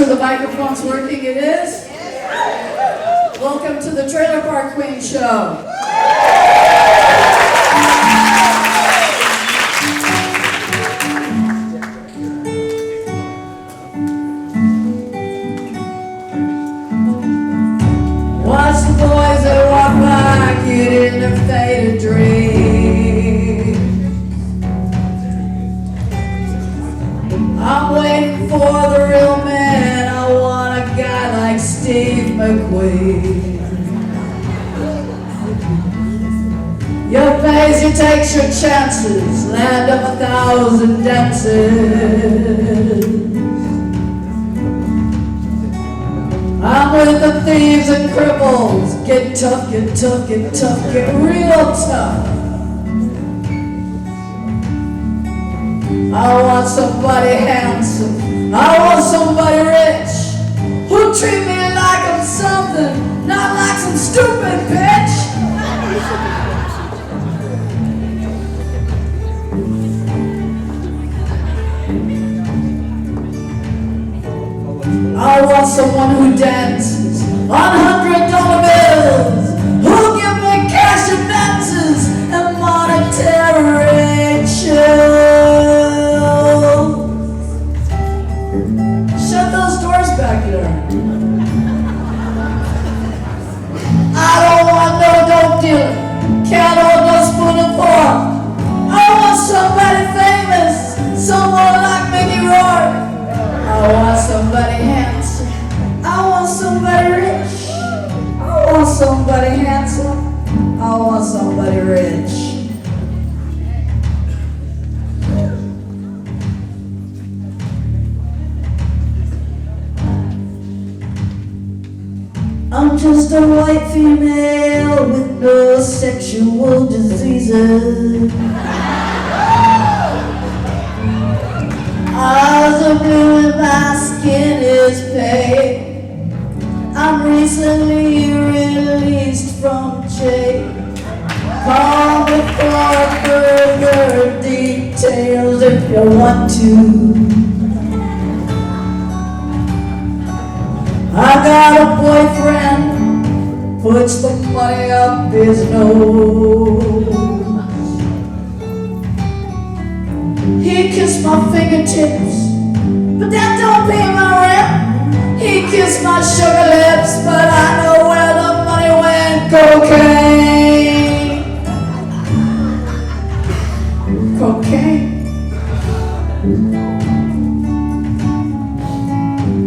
sure the microphone's working. It is? Welcome to the Trailer Park Queen Show. Watch the boys that walk by get in their faded dreams. I'm waiting for the real man. I want a guy like Steve McQueen. Your pays, you takes your chances, land of 1,000 dances. I'm with the thieves and cripples. Get tough, get tough, get tough, get real tough. I want somebody handsome, I want somebody rich, who'll treat me like I'm something, not like some stupid bitch. I want someone who dances on $100 bills, who'll give me cash advances and monetary chills. Shut those doors back there. I don't want no dope dealer, can't hold no spoon and fork. I want somebody famous, someone like Mickey Rourke. I want somebody handsome, I want somebody rich, I want somebody handsome, I want somebody rich. I'm just a white female with no sexual diseases. Eyes are blue and my skin is pale. I'm recently released from jail. Call me for further details if you want to. I got a boyfriend, puts the money up his nose. He kissed my fingertips, but that don't pay my rent. He kissed my sugar lips, but I know where the money went. Cocaine. Cocaine.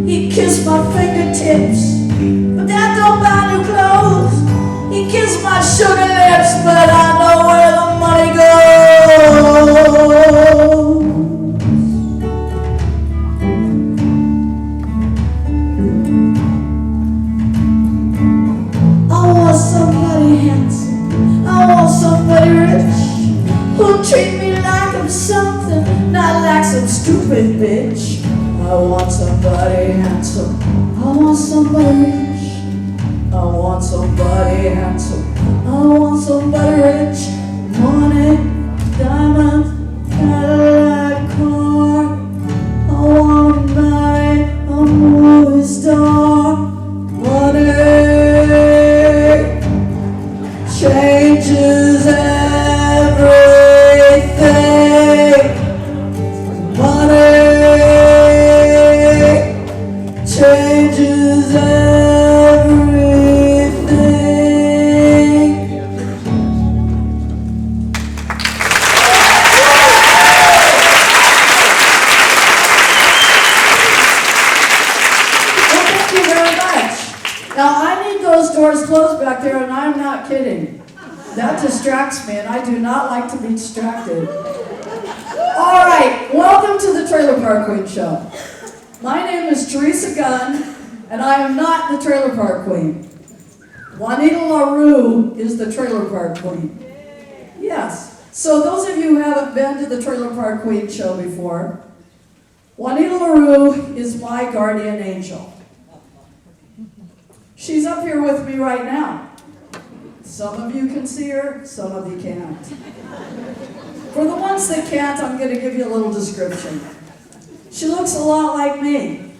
He kissed my fingertips, but that don't buy new clothes. He kissed my sugar lips, but I know where the money goes. I want somebody handsome, I want somebody rich, who'll treat me like I'm something, not like some stupid bitch. I want somebody handsome, I want somebody rich, I want somebody handsome, I want somebody rich, money, diamond, Cadillac car, I want to marry a movie star. Money changes everything. Money changes everything. Well, thank you very much. Now, I need those doors closed back there, and I'm not kidding. That distracts me, and I do not like to be distracted. All right, welcome to the Trailer Park Queen Show. My name is TERESA Gunn, and I am not the Trailer Park Queen. Juanita LaRue is the Trailer Park Queen. Yes, so those of you who haven't been to the Trailer Park Queen Show before, Juanita LaRue is my guardian angel. She's up here with me right now. Some of you can see her, some of you can't. For the ones that can't, I'm going to give you a little description. She looks a lot like me.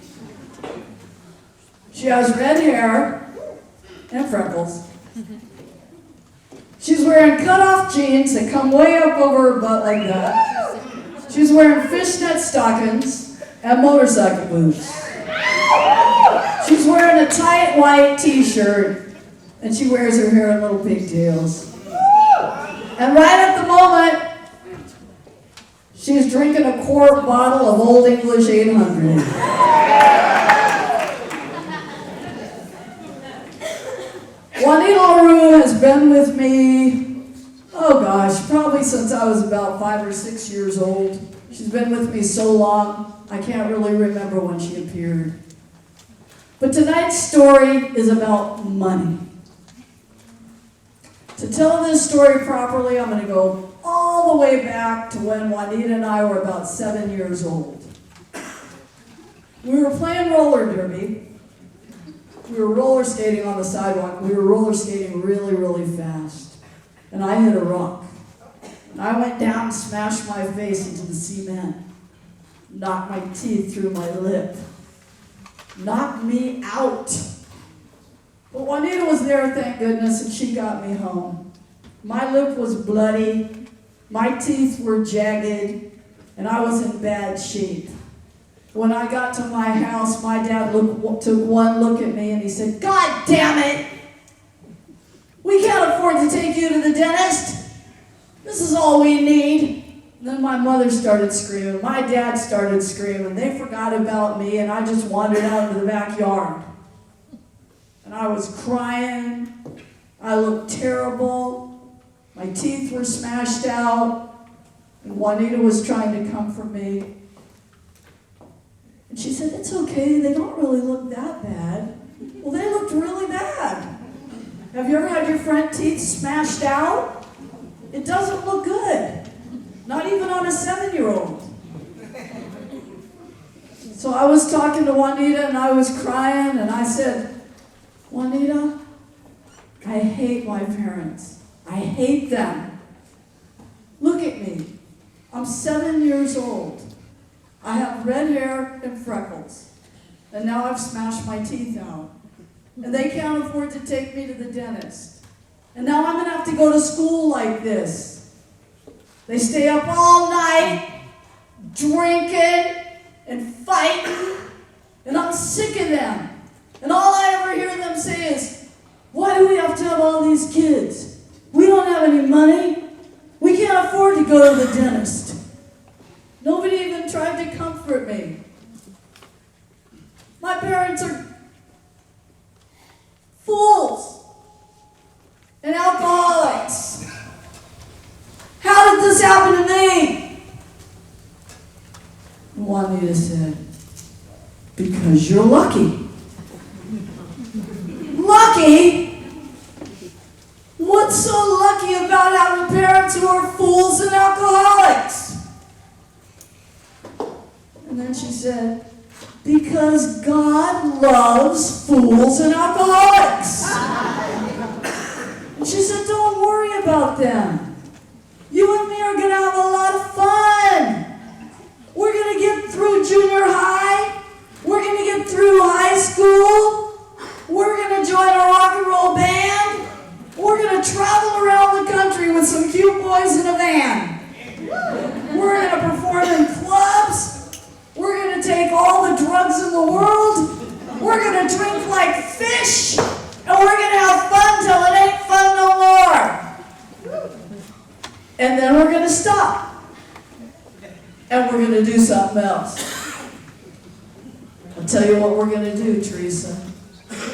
She has red hair and freckles. She's wearing cut-off jeans that come way up over her butt like that. She's wearing fishnet stockings and motorcycle boots. She's wearing a tight white t-shirt, and she wears her hair in little pigtails. And right at the moment, she's drinking a quart bottle of Old English 800. Juanita LaRue has been with me, oh gosh, probably since I was about 5 or 6 years old. She's been with me so long, I can't really remember when she appeared. But tonight's story is about money. To tell this story properly, I'm going to go all the way back to when Juanita and I were about 7 years old. We were playing roller derby. We were roller skating on the sidewalk. We were roller skating really, really fast. And I hit a rock. And I went down and smashed my face into the cement. Knocked my teeth through my lip. Knocked me out. But Juanita was there, thank goodness, and she got me home. My lip was bloody. My teeth were jagged. And I was in bad shape. When I got to my house, my dad took one look at me and he said, "God damn it! We can't afford to take you to the dentist. This is all we need." And then my mother started screaming. My dad started screaming. They forgot about me and I just wandered out into the backyard. And I was crying. I looked terrible. My teeth were smashed out. And Juanita was trying to comfort me. And she said, "It's okay, they don't really look that bad." Well, they looked really bad. Have you ever had your front teeth smashed out? It doesn't look good. Not even on a 7-year-old. So I was talking to Juanita and I was crying and I said, "Juanita, I hate my parents. I hate them. Look at me. I'm 7 years old. I have red hair and freckles. And now I've smashed my teeth out. And they can't afford to take me to the dentist. And now I'm going to have to go to school like this. They stay up all night, drinking and fighting. And I'm sick of them. And all I ever hear them say is, why do we have to have all these kids? We don't have any money. We can't afford to go to the dentist." Nobody even tried to comfort me. My parents are fools and alcoholics. How did this happen to me? Juanita said, "Because you're lucky." Lucky? What's so lucky about having parents who are fools and alcoholics? And then she said, "Because God loves fools and alcoholics." And she said, "Don't worry about them. You and me are going to have a lot of fun. We're going to get through junior high. We're going to get through high school. We're going to join a rock and roll band. We're going to travel around the country with some cute boys in a van. We're going to perform in clubs. We're going to take all the drugs in the world. We're going to drink like fish. And we're going to have fun till it ain't fun no more. And then we're going to stop. And we're going to do something else. I'll tell you what we're going to do, Teresa.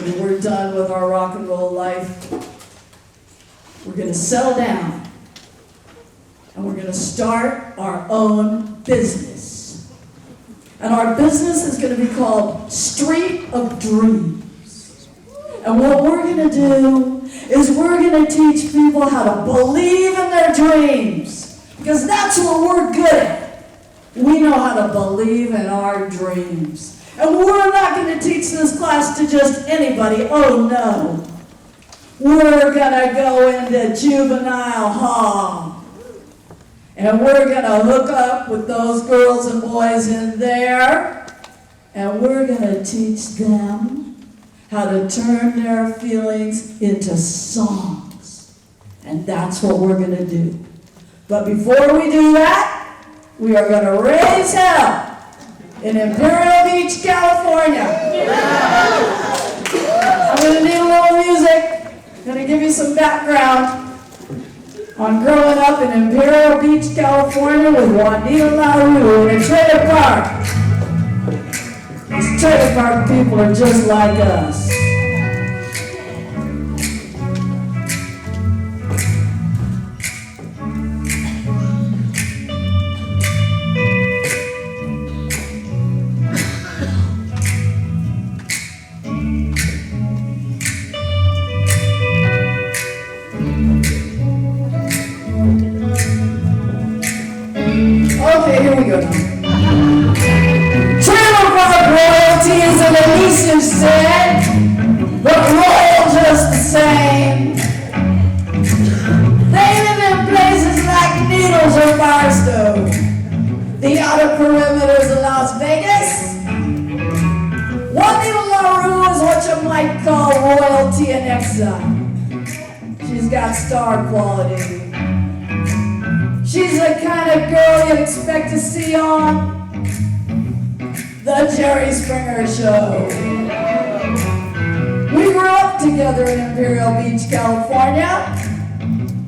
When we're done with our rock and roll life, we're going to settle down. And we're going to start our own business. And our business is going to be called Street of Dreams. And what we're going to do is we're going to teach people how to believe in their dreams. Because that's what we're good at. We know how to believe in our dreams. And we're not going to teach this class to just anybody. Oh no. We're going to go into juvenile hall. And we're going to hook up with those girls and boys in there. And we're going to teach them how to turn their feelings into songs. And that's what we're going to do. But before we do that, we are going to raise hell in Imperial Beach, California. I'm going to need a little music. I'm going to give you some background on growing up in Imperial Beach, California with Juanita in a trailer park. These trailer park people are just like us. Okay, here we go now. Trailer park royalties and the leases said, but royal just the same. They live in places like Needles or Barstow, the outer perimeters of Las Vegas. Juanita LaRue is what you might call royalty in exile. She's got star quality. She's the kind of girl you'd expect to see on the Jerry Springer Show. We grew up together in Imperial Beach, California.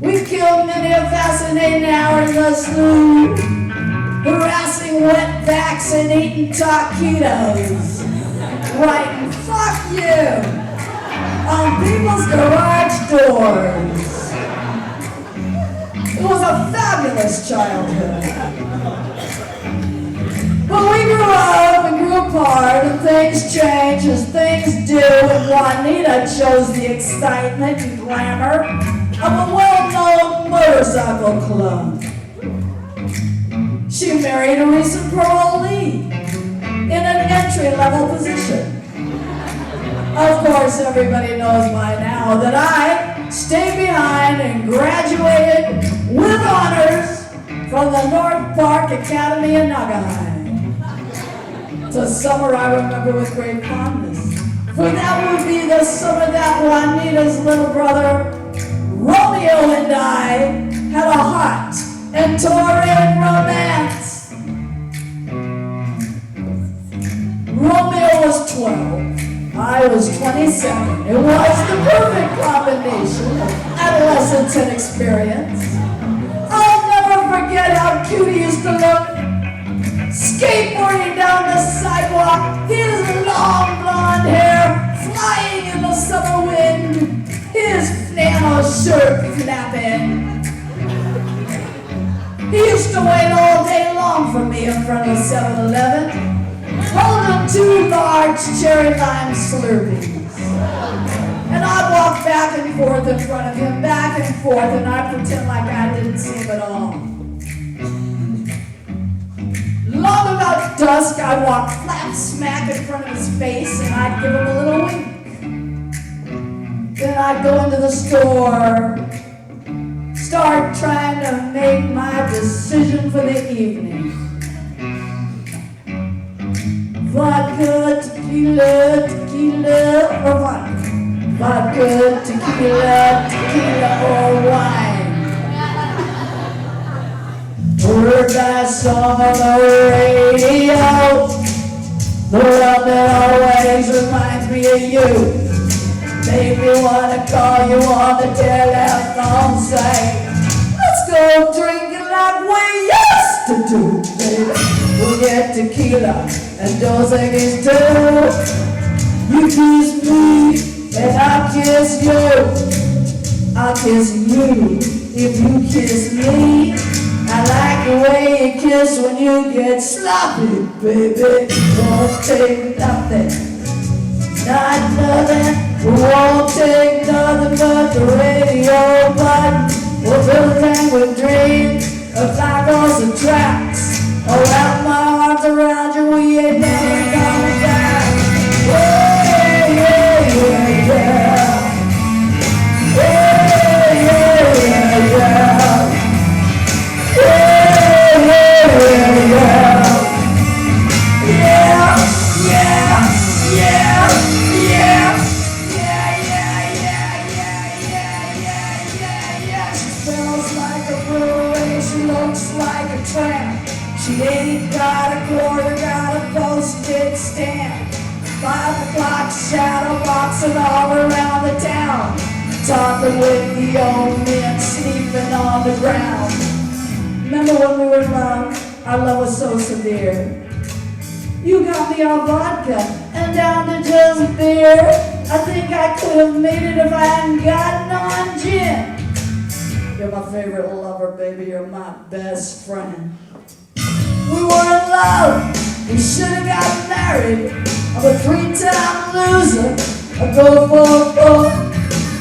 We killed many a fascinating hour in the slough, harassing wetbacks and eating taquitos, writing "fuck you" on people's garage doors. It was a fabulous childhood. But we grew up and grew apart, and things changed as things do, and Juanita chose the excitement and glamour of a well-known motorcycle club. She married a recent parolee in an entry-level position. Of course, everybody knows by now that I stayed behind and graduated with honors from the North Park Academy in Nagahay. It's a summer I remember with great fondness, for that would be the summer that Juanita's little brother Romeo and I had a hot and torrid romance. Romeo was 12. I was 27. It was the perfect combination of adolescence and experience. I'll never forget how cute he used to look, skateboarding down the sidewalk, his long blonde hair flying in the summer wind, his flannel shirt flapping. He used to wait all day long for me in front of 7-Eleven, holding 2 large cherry lime Slurpees. And I'd walk back and forth in front of him, back and forth, and I'd pretend like I didn't see him at all. Long about dusk, I'd walk flat smack in front of his face, and I'd give him a little wink. Then I'd go into the store, start trying to make my decision for the evening. Vodka, tequila, tequila, or vodka. Vodka, tequila, tequila, or wine. Heard that song on the radio, the one that always reminds me of you. Made me wanna call you on the telephone, say, let's go drinking like we used to do, baby. We'll get tequila and Dos Equis too. You kiss me and I'll kiss you. I'll kiss you if you kiss me. I like the way you kiss when you get sloppy, baby. Won't take nothing, not nothing. Won't take nothing but the radio button. We'll fill the tank with dreams of fly girls and tracks. Oh, wrap my arms around you, we ain't never coming back. Yeah, yeah, yeah, yeah. Yeah, yeah, yeah, yeah. Yeah, yeah, yeah, yeah. Yeah, yeah, yeah, yeah. looks like a tramp. She ain't got a quarter, got a postage stamp. 5 o'clock shadow boxing all around the town, talking with the old men sleeping on the ground. Remember when we were in love? Our love was so severe. You got me on vodka and down to just beer. I think I could have made it if I hadn't gotten on gin. You're my favorite lover, baby. You're my best friend. We were in love. We should have gotten married. I'm a 3-time loser. I go for a book.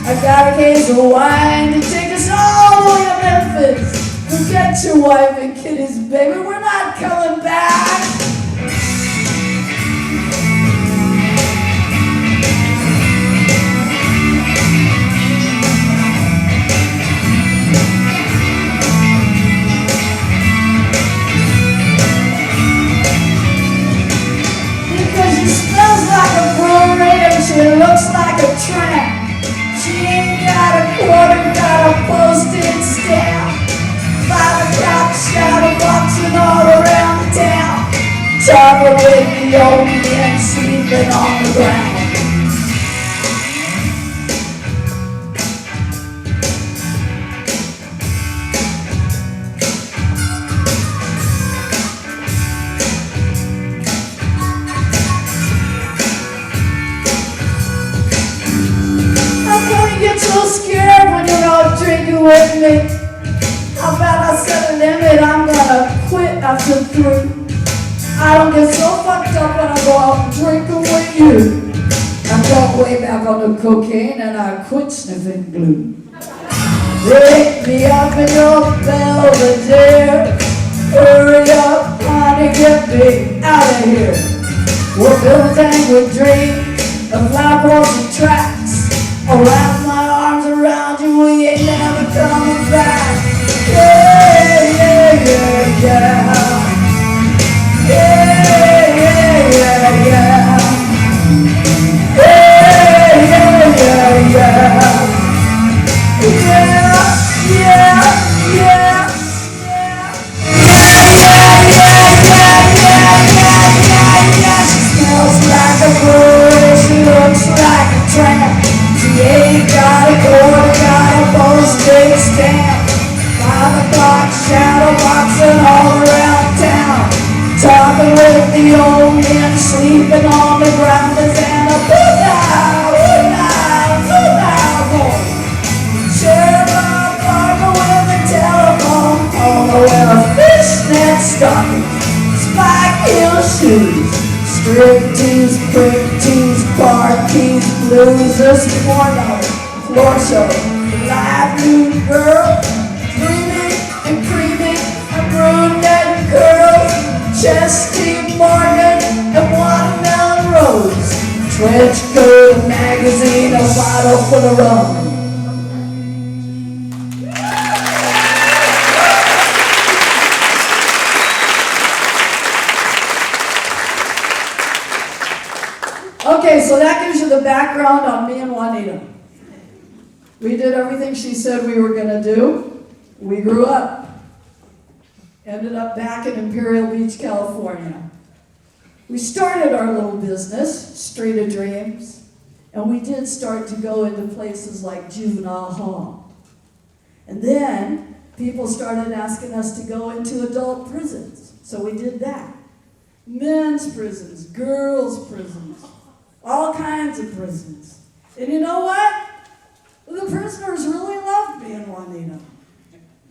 I got a case of wine to take us all the way to Memphis. Forget your wife and kiddies, baby. We're not coming back. She looks like a tramp. She ain't got a quarter, got a postage stamp. 5 o'clock shadow boxing all around the town, talking with the old men sleeping on the ground. So scared when you're out drinking with me. How about I set a limit? I'm gonna quit after 3. I don't get so fucked up when I go out drinking with you. I got way back on the cocaine and I quit sniffing glue. Wake me up in your Belvedere. Hurry up, honey, get me out of here. We're building with dreams of fly crossing tracks. Around my arms around you, we ain't never coming back. Yeah, yeah, yeah, yeah. Yeah, yeah, yeah, yeah. Yeah, yeah, yeah, yeah. Yeah, yeah, yeah. She smells like a brewery, she looks like a tramp. She ain't got a quarter, got a postage stamp. 5 o'clock shadow boxing all around town, talking with the old men sleeping on the ground. And a boo now, boy. Share my partner with a telephone pole, wear a fishnet stocking, spike heel shoes. Strip tees, prick tees, bar keys, blues, porno, floor show, live nude girl, dreamy and creamy, and brunette girls, Chesty Morgan and Watermelon Rose, trench coat magazine, a bottle full of rum. Okay, so that gives you the background on me and Juanita. We did everything she said we were going to do. We grew up. Ended up back in Imperial Beach, California. We started our little business, Street of Dreams, and we did start to go into places like juvenile hall. And then people started asking us to go into adult prisons, so we did that. Men's prisons, girls' prisons. All kinds of prisons. And you know what? The prisoners really loved me and Juanita.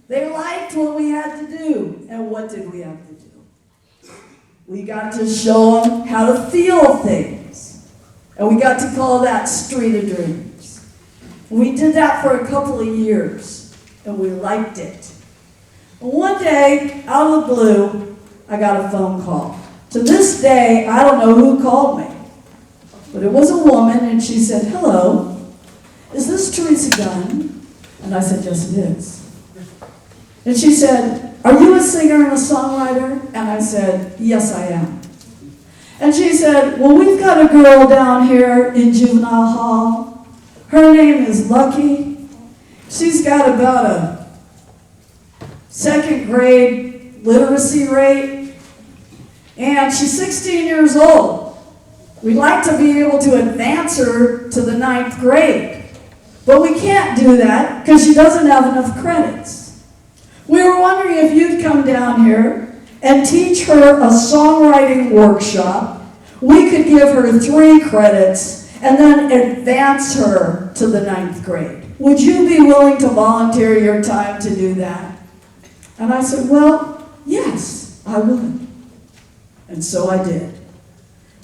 They liked what we had to do. And what did we have to do? We got to show them how to feel things. And we got to call that Street of Dreams. We did that for a couple of years. And we liked it. And one day, out of the blue, I got a phone call. To this day, I don't know who called me. But it was a woman, and she said, "Hello, is this TERESA Gunn?" And I said, "Yes, it is." And she said, "Are you a singer and a songwriter?" And I said, "Yes, I am." And she said, "Well, we've got a girl down here in juvenile hall. Her name is Lucky. She's got about a second grade literacy rate, and she's 16 years old. We'd like to be able to advance her to the 9th grade, but we can't do that because she doesn't have enough credits. We were wondering if you'd come down here and teach her a songwriting workshop. We could give her 3 credits and then advance her to the 9th grade. Would you be willing to volunteer your time to do that? And I said, well, yes, I would. And so I did.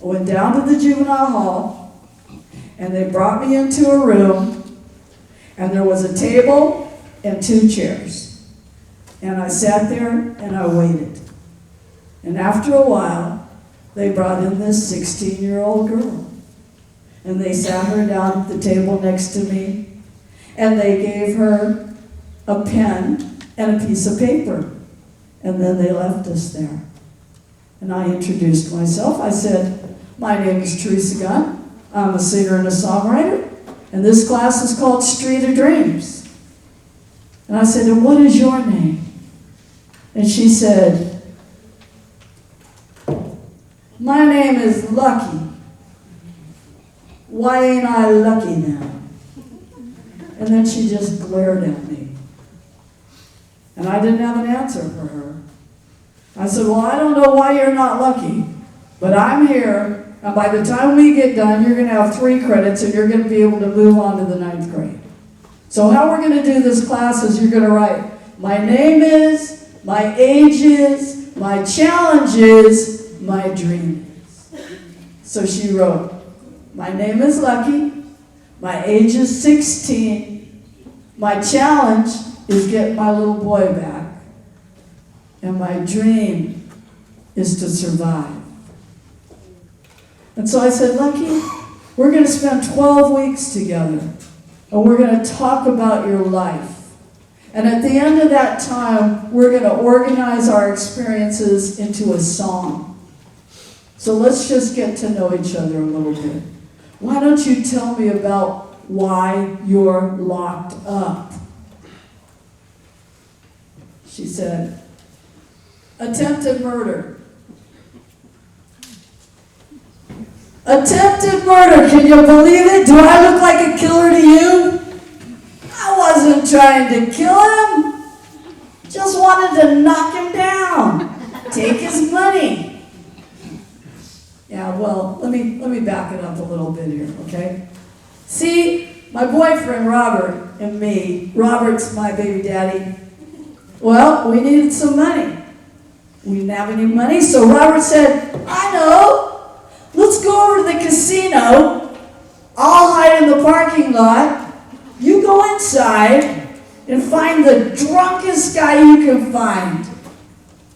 I went down to the juvenile hall, and they brought me into a room, and there was a table and 2 chairs. And I sat there and I waited. And after a while, they brought in this 16-year-old girl. And they sat her down at the table next to me, and they gave her a pen and a piece of paper. And then they left us there. And I introduced myself. I said, my name is TERESA Gunn. I'm a singer and a songwriter. And this class is called Street of Dreams. And I said, and what is your name? And she said, my name is Lucky. Why ain't I lucky now? And then she just glared at me. And I didn't have an answer for her. I said, well, I don't know why you're not lucky, but I'm here, and by the time we get done, you're going to have 3 credits, and you're going to be able to move on to the 9th grade. So how we're going to do this class is you're going to write, my name is, my age is, my challenge is, my dream is. So she wrote, my name is Lucky, my age is 16, my challenge is get my little boy back, and my dream is to survive. And so I said, Lucky, we're going to spend 12 weeks together, and we're going to talk about your life. And at the end of that time, we're going to organize our experiences into a song. So let's just get to know each other a little bit. Why don't you tell me about why you're locked up? She said, attempted murder. Attempted murder, can you believe it? Do I look like a killer to you? I wasn't trying to kill him. Just wanted to knock him down. Take his money. Yeah, well, let me back it up a little bit here, okay? See, my boyfriend Robert and me, Robert's my baby daddy, well, we needed some money. We didn't have any money, so Robert said, I know, let's go over to the casino. I'll hide in the parking lot. You go inside and find the drunkest guy you can find.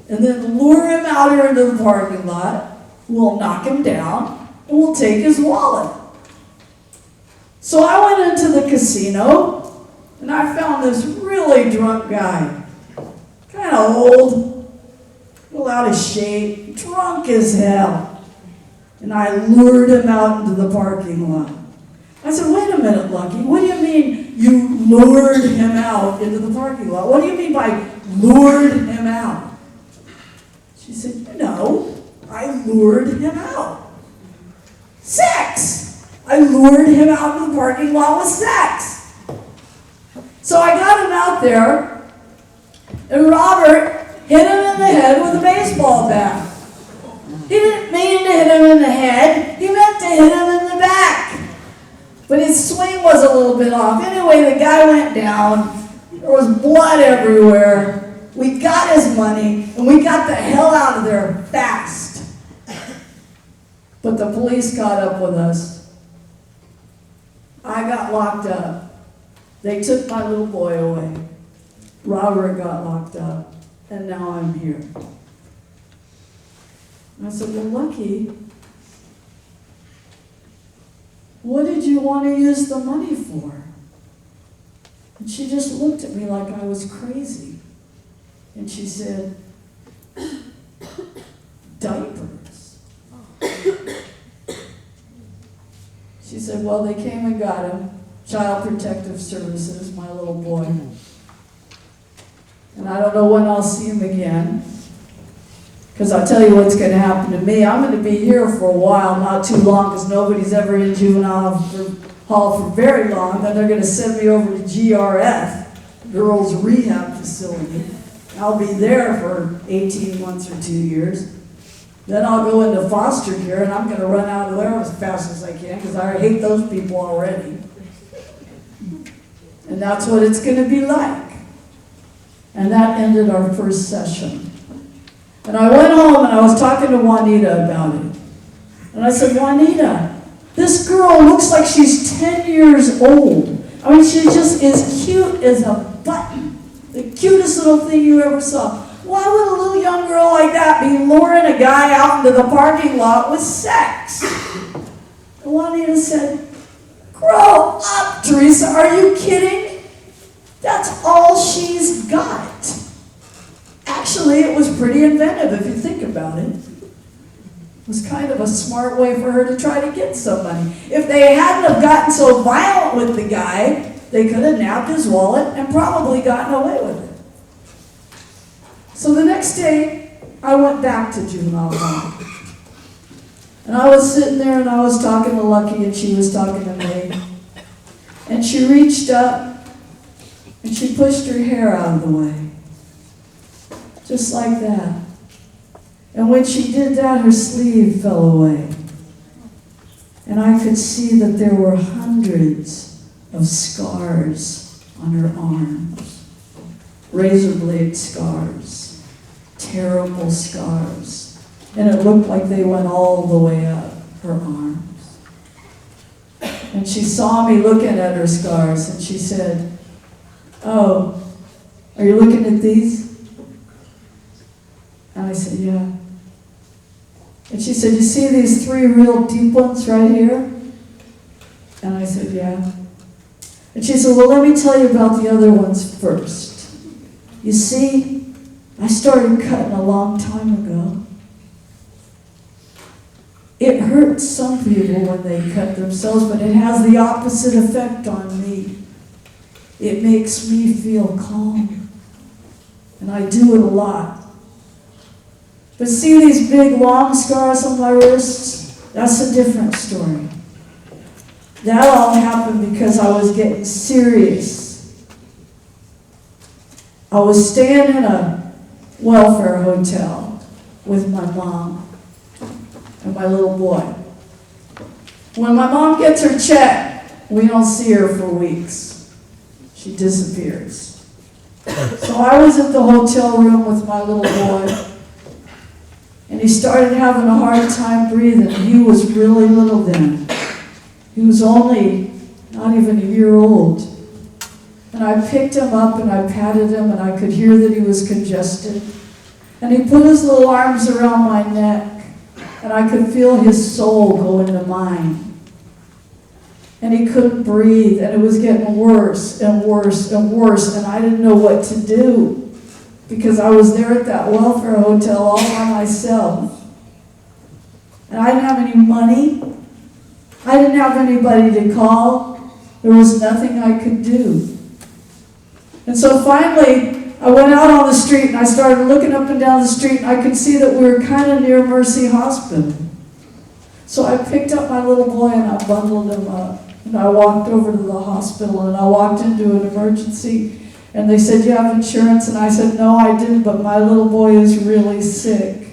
And then lure him out here into the parking lot. We'll knock him down, and we'll take his wallet. So I went into the casino, and I found this really drunk guy. Kind of old, a little out of shape, drunk as hell. And I lured him out into the parking lot. I said, wait a minute, Lucky, what do you mean you lured him out into the parking lot? What do you mean by lured him out? She said, no. I lured him out. Sex! I lured him out of the parking lot with sex. So I got him out there, and Robert hit him in the head with a baseball bat. He didn't mean to hit him in the head. He meant to hit him in the back. But his swing was a little bit off. Anyway, the guy went down. There was blood everywhere. We got his money, and we got the hell out of there fast. But the police caught up with us. I got locked up. They took my little boy away. Robert got locked up, and now I'm here. I said, well, Lucky, what did you want to use the money for? And she just looked at me like I was crazy. And she said, diapers. She said, well, they came and got him. Child Protective Services, my little boy. And I don't know when I'll see him again. Because I'll tell you what's going to happen to me. I'm going to be here for a while, not too long, because nobody's ever in juvenile hall for very long. Then they're going to send me over to GRF, Girls Rehab Facility. I'll be there for 18 months or 2 years. Then I'll go into foster care, and I'm going to run out of there as fast as I can, because I hate those people already. And that's what it's going to be like. And that ended our first session. And I went home and I was talking to Juanita about it. And I said, Juanita, this girl looks like she's 10 years old. I mean, she just is cute as a button. The cutest little thing you ever saw. Why would a little young girl like that be luring a guy out into the parking lot with sex? And Juanita said, grow up, Teresa, are you kidding? That's all she's got. Actually, it was pretty inventive if you think about it. It was kind of a smart way for her to try to get somebody. If they hadn't have gotten so violent with the guy, they could have nabbed his wallet and probably gotten away with it. So the next day, I went back to juvenile hall. And I was sitting there and I was talking to Lucky and she was talking to me. And she reached up and she pushed her hair out of the way. Just like that. And when she did that, her sleeve fell away. And I could see that there were hundreds of scars on her arms. Razor blade scars. Terrible scars. And it looked like they went all the way up her arms. And she saw me looking at her scars and she said, oh, are you looking at these? And I said, yeah. And she said, you see these 3 real deep ones right here? And I said, yeah. And she said, well, let me tell you about the other ones first. You see, I started cutting a long time ago. It hurts some people when they cut themselves, but it has the opposite effect on me. It makes me feel calm. And I do it a lot. But see these big long scars on my wrists? That's a different story. That all happened because I was getting serious. I was staying in a welfare hotel with my mom and my little boy. When my mom gets her check, we don't see her for weeks. She disappears. So I was at the hotel room with my little boy. And he started having a hard time breathing. He was really little then. He was only not even a year old. And I picked him up and I patted him and I could hear that he was congested. And he put his little arms around my neck and I could feel his soul go into mine. And he couldn't breathe and it was getting worse and worse and worse and I didn't know what to do. Because I was there at that welfare hotel all by myself. And I didn't have any money. I didn't have anybody to call. There was nothing I could do. And so finally, I went out on the street and I started looking up and down the street and I could see that we were kind of near Mercy Hospital. So I picked up my little boy and I bundled him up. And I walked over to the hospital and I walked into an emergency. And they said, you have insurance? And I said, no, I didn't, but my little boy is really sick.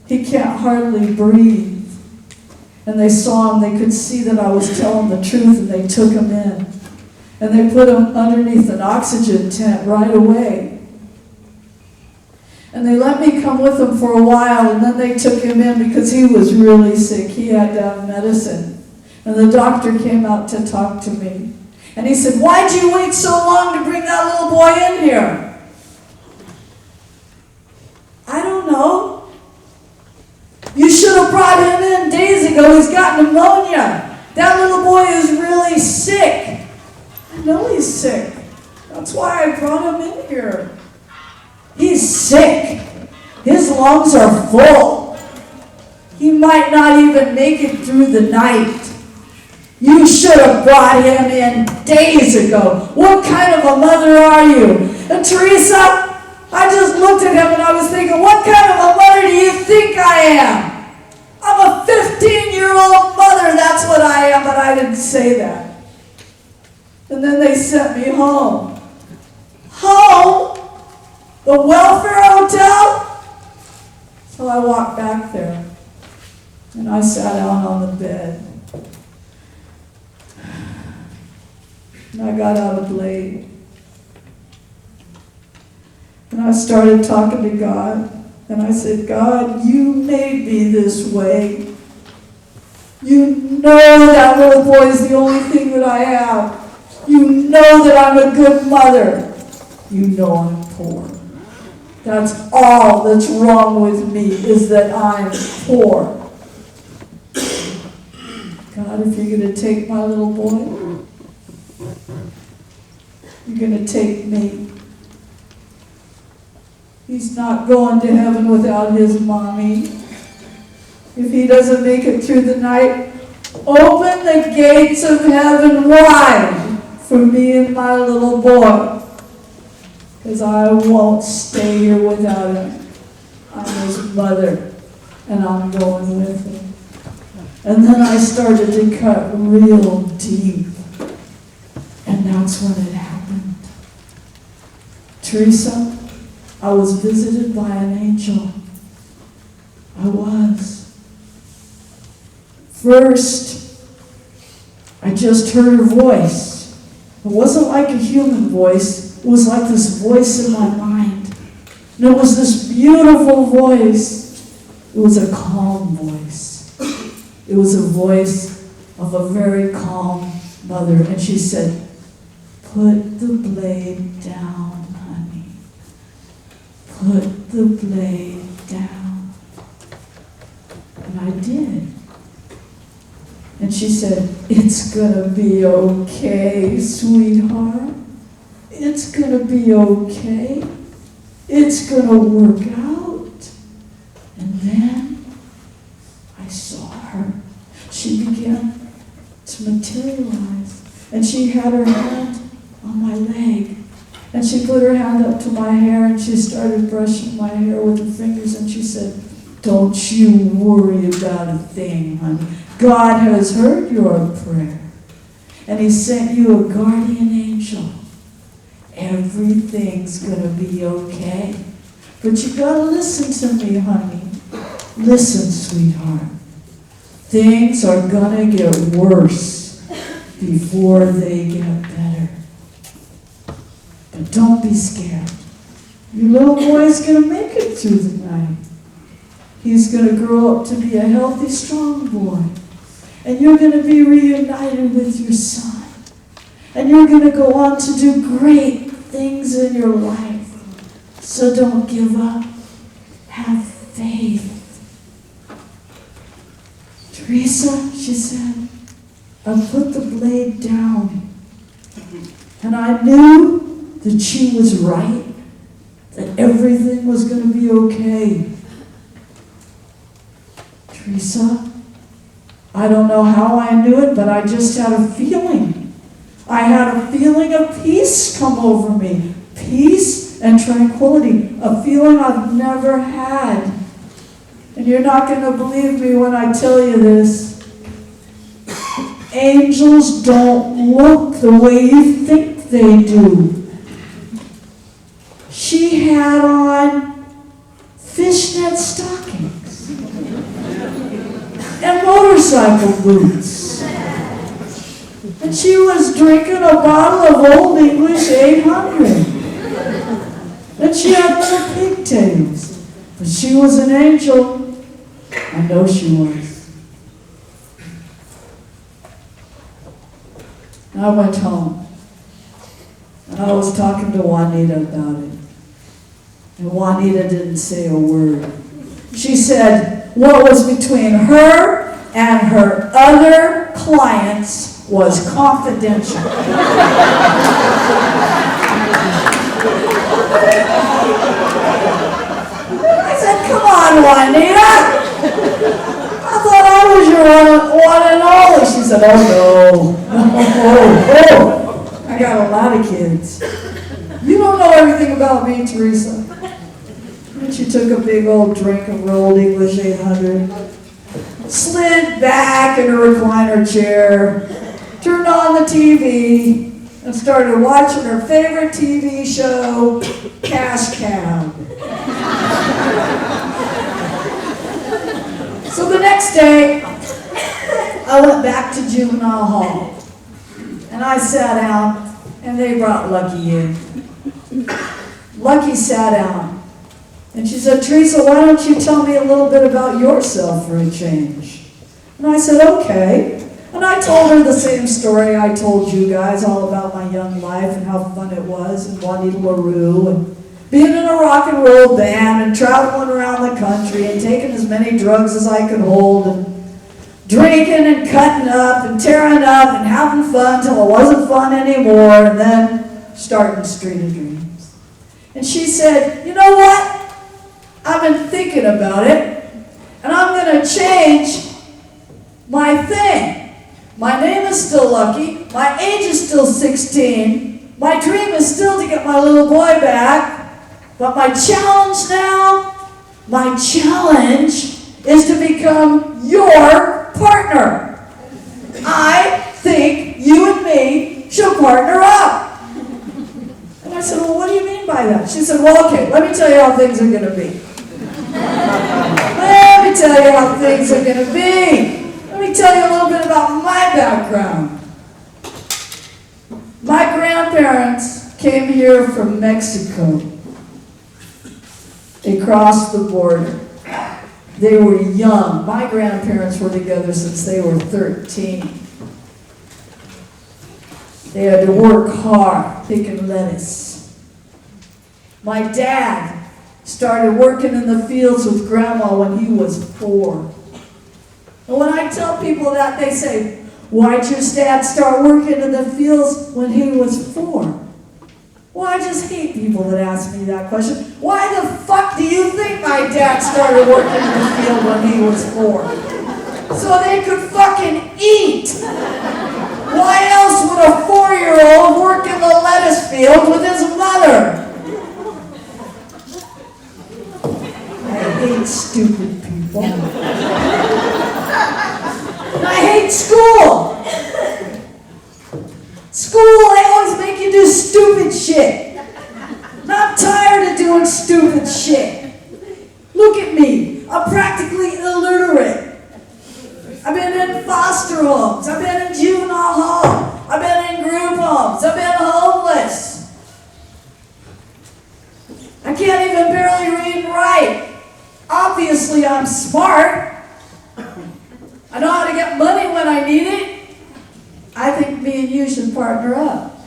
He can't hardly breathe. And they saw him, they could see that I was telling the truth, and they took him in. And they put him underneath an oxygen tent right away. And they let me come with him for a while, and then they took him in because he was really sick. He had to have medicine. And the doctor came out to talk to me. And he said, why'd you wait so long to bring that little boy in here? I don't know. You should have brought him in days ago. He's got pneumonia. That little boy is really sick. I know he's sick. That's why I brought him in here. He's sick. His lungs are full. He might not even make it through the night. You should have brought him in days ago. What kind of a mother are you? And Teresa, I just looked at him and I was thinking, what kind of a mother do you think I am? I'm a 15-year-old mother, that's what I am, but I didn't say that. And then they sent me home. Home? The welfare hotel? So I walked back there and I sat down on the bed. And I got out a blade. And I started talking to God. And I said, God, you made me this way. You know that little boy is the only thing that I have. You know that I'm a good mother. You know I'm poor. That's all that's wrong with me, is that I'm poor. God, if you're going to take my little boy, you're going to take me. He's not going to heaven without his mommy. If he doesn't make it through the night, open the gates of heaven wide for me and my little boy. Because I won't stay here without him. I'm his mother, and I'm going with him. And then I started to cut real deep. And that's when it happened. Teresa, I was visited by an angel. I was. First, I just heard her voice. It wasn't like a human voice. It was like this voice in my mind. And it was this beautiful voice. It was a calm voice. It was a voice of a very calm mother. And she said, put the blade down, honey. Put the blade down. And I did. And she said, it's gonna be okay, sweetheart. It's gonna be okay. It's gonna work out. And then I saw her. She began to materialize. And she had her hand on my leg. And she put her hand up to my hair and she started brushing my hair with her fingers and she said, don't you worry about a thing, honey. God has heard your prayer. And he sent you a guardian angel. Everything's gonna be okay. But you gotta listen to me, honey. Listen, sweetheart. Things are gonna get worse before they get better. But don't be scared. Your little boy's going to make it through the night. He's going to grow up to be a healthy, strong boy. And you're going to be reunited with your son. And you're going to go on to do great things in your life. So don't give up. Have faith. Teresa, she said, I put the blade down. And I knew that she was right, that everything was going to be okay. Teresa, I don't know how I knew it, but I just had a feeling. I had a feeling of peace come over me. Peace and tranquility, a feeling I've never had. And you're not going to believe me when I tell you this. Angels don't look the way you think they do. She had on fishnet stockings and motorcycle boots. And she was drinking a bottle of Old English 800. And she had little pigtails. But she was an angel. I know she was. And I went home. And I was talking to Juanita about it. And Juanita didn't say a word. She said what was between her and her other clients was confidential. I said, come on, Juanita. I thought I was your one and only. She said, oh no. I got a lot of kids. You don't know everything about me, Teresa. She took a big old drink of her old English 800, slid back in her recliner chair, turned on the TV, and started watching her favorite TV show, Cash Cab. So the next day, I went back to juvenile hall, and I sat down, and they brought Lucky in. Lucky sat down, and she said, "Teresa, why don't you tell me a little bit about yourself for a change?" And I said, "Okay." And I told her the same story I told you guys, all about my young life and how fun it was, and Juanita LaRue, and being in a rock and roll band, and traveling around the country, and taking as many drugs as I could hold, and drinking and cutting up and tearing up and having fun till it wasn't fun anymore, and then starting Street of Dreams. And she said, "You know what? I've been thinking about it, and I'm going to change my thing. My name is still Lucky. My age is still 16. My dream is still to get my little boy back. But my challenge is to become your partner. I think you and me should partner up." And I said, "Well, what do you mean by that?" She said, "Well, okay, let me tell you how things are going to be. Let me tell you how things are going to be. Let me tell you a little bit about my background. My grandparents came here from Mexico. They crossed the border. They were young. My grandparents were together since they were 13. They had to work hard picking lettuce. My dad started working in the fields with Grandma when he was 4. And when I tell people that, they say, "Why'd your dad start working in the fields when he was 4? Well, I just hate people that ask me that question. Why the fuck do you think my dad started working in the field when he was 4? So they could fucking eat. Why else would a 4-year-old work in the lettuce field with his mother?" I hate stupid people. And I hate school. School, they always make you do stupid shit. Not tired of doing stupid shit. Look at me. I'm practically illiterate. I've been in foster homes. I've been in juvenile hall. I've been in group homes. I've been homeless. I can't even barely read and write. Obviously, I'm smart. I know how to get money when I need it. I think me and you should partner up.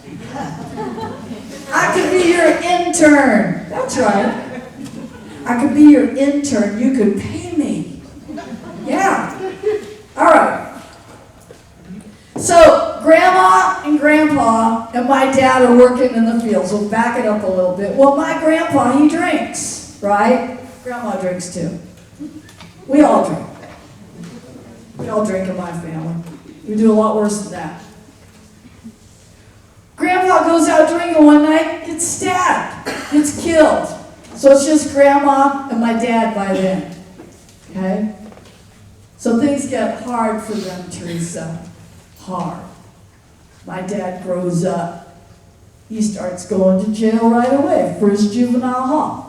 I could be your intern. That's right. I could be your intern. You could pay me. Yeah. All right. So Grandma and Grandpa and my dad are working in the fields. We'll back it up a little bit. Well, my grandpa, he drinks, right? Grandma drinks too. We all drink. We all drink in my family. We do a lot worse than that. Grandpa goes out drinking one night, gets stabbed, gets killed. So it's just Grandma and my dad by then. Okay? So things get hard for them, Teresa. Hard. My dad grows up. He starts going to jail right away. First juvenile hall.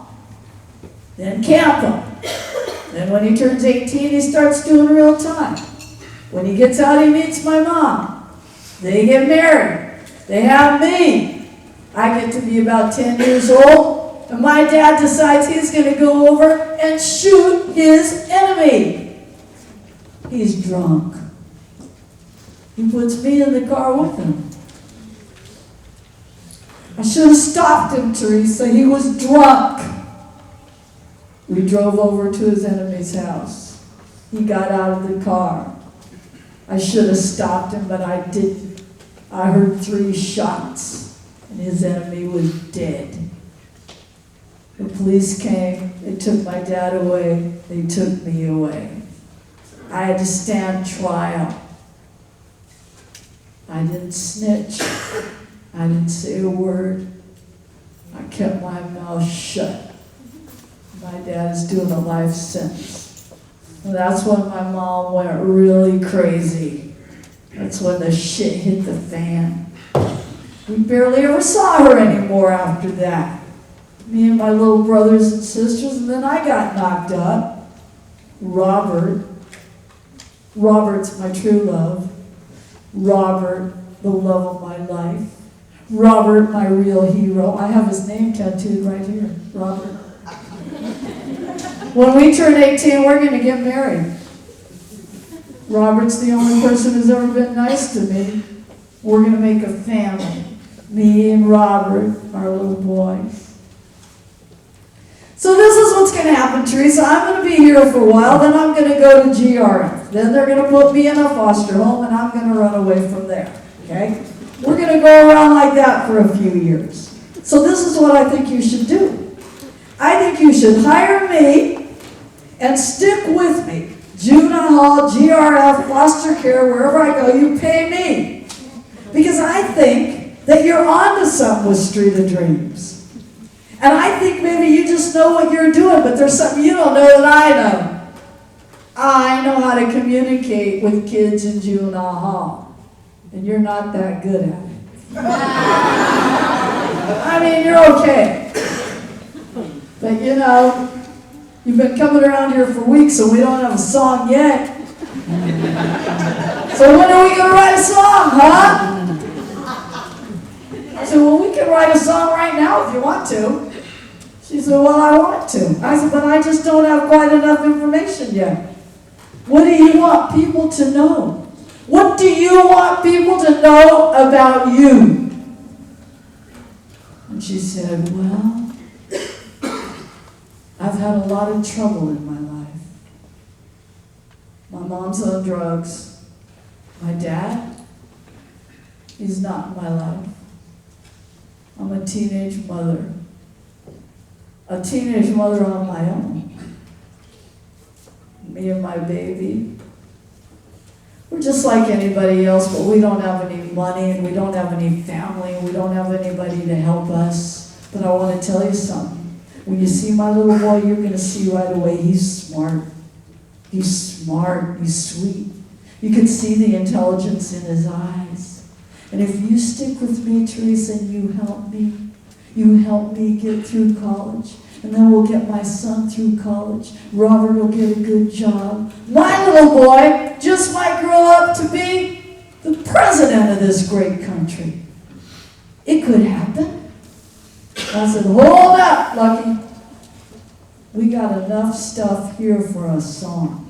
Then camp him. Then when he turns 18, he starts doing real time. When he gets out, he meets my mom. They get married. They have me. I get to be about 10 years old, and my dad decides he's going to go over and shoot his enemy. He's drunk. He puts me in the car with him. I should have stopped him, Teresa. He was drunk. We drove over to his enemy's house. He got out of the car. I should have stopped him, but I didn't. I heard 3 shots, and his enemy was dead. The police came. They took my dad away. They took me away. I had to stand trial. I didn't snitch. I didn't say a word. I kept my mouth shut. My dad is doing a life sentence. And that's when my mom went really crazy. That's when the shit hit the fan. We barely ever saw her anymore after that. Me and my little brothers and sisters, and then I got knocked up. Robert's my true love. Robert, the love of my life. Robert, my real hero. I have his name tattooed right here, Robert. When we turn 18, we're going to get married. Robert's the only person who's ever been nice to me. We're going to make a family. Me and Robert, our little boy. So this is what's going to happen, Teresa. I'm going to be here for a while, then I'm going to go to GRF. Then they're going to put me in a foster home, and I'm going to run away from there. Okay? We're going to go around like that for a few years. So this is what I think you should do. I think you should hire me and stick with me. Juvenile hall, GRF, foster care, wherever I go, you pay me. Because I think that you're onto something with Street of Dreams. And I think maybe you just know what you're doing, but there's something you don't know that I know. I know how to communicate with kids in juvenile hall. And you're not that good at it. I mean, you're okay. But you know, you've been coming around here for weeks, so we don't have a song yet. So when are we going to write a song, huh? I said, well, we can write a song right now if you want to. She said, well, I want to. I said, but I just don't have quite enough information yet. What do you want people to know? What do you want people to know about you? And she said, well, I've had a lot of trouble in my life. My mom's on drugs. My dad, he's not in my life. I'm a teenage mother. A teenage mother on my own. Me and my baby. We're just like anybody else, but we don't have any money, and we don't have any family, and we don't have anybody to help us. But I want to tell you something. When you see my little boy, you're going to see right away he's smart. He's smart. He's sweet. You can see the intelligence in his eyes. And if you stick with me, Teresa, and you help me get through college, and then we'll get my son through college. Robert will get a good job. My little boy just might grow up to be the president of this great country. It could happen. I said, hold up, Lucky. We got enough stuff here for a song.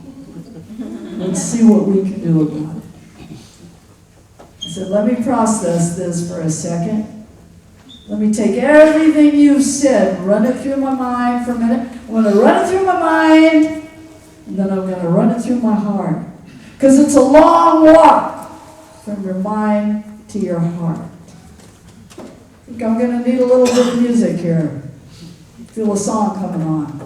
Let's see what we can do about it. I said, let me process this for a second. Let me take everything you've said and run it through my mind for a minute. I'm going to run it through my mind, and then I'm going to run it through my heart. Because it's a long walk from your mind to your heart. I think I'm going to need a little bit of music here. Feel a song coming on.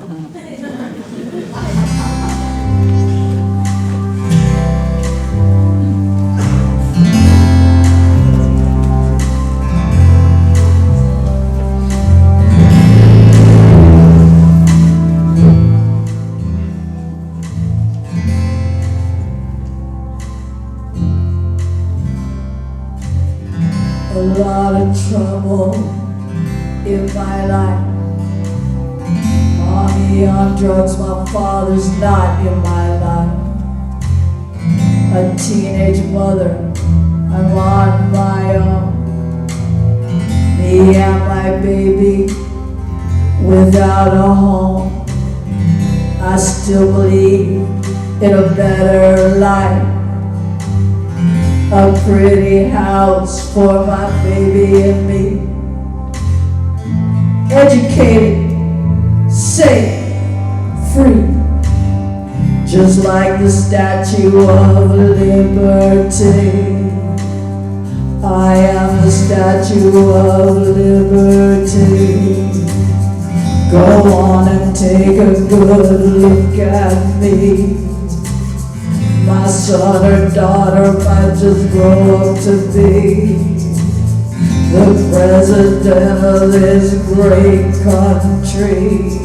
A lot of trouble in my life. Mommy on drugs, my father's not in my life. A teenage mother, I'm on my own. Me and my baby without a home. I still believe in a better life. A pretty house for my baby and me. Educated, safe, free. Just like the Statue of Liberty. I am the Statue of Liberty. Go on and take a good look at me. My son or daughter might just grow up to be the president of this great country.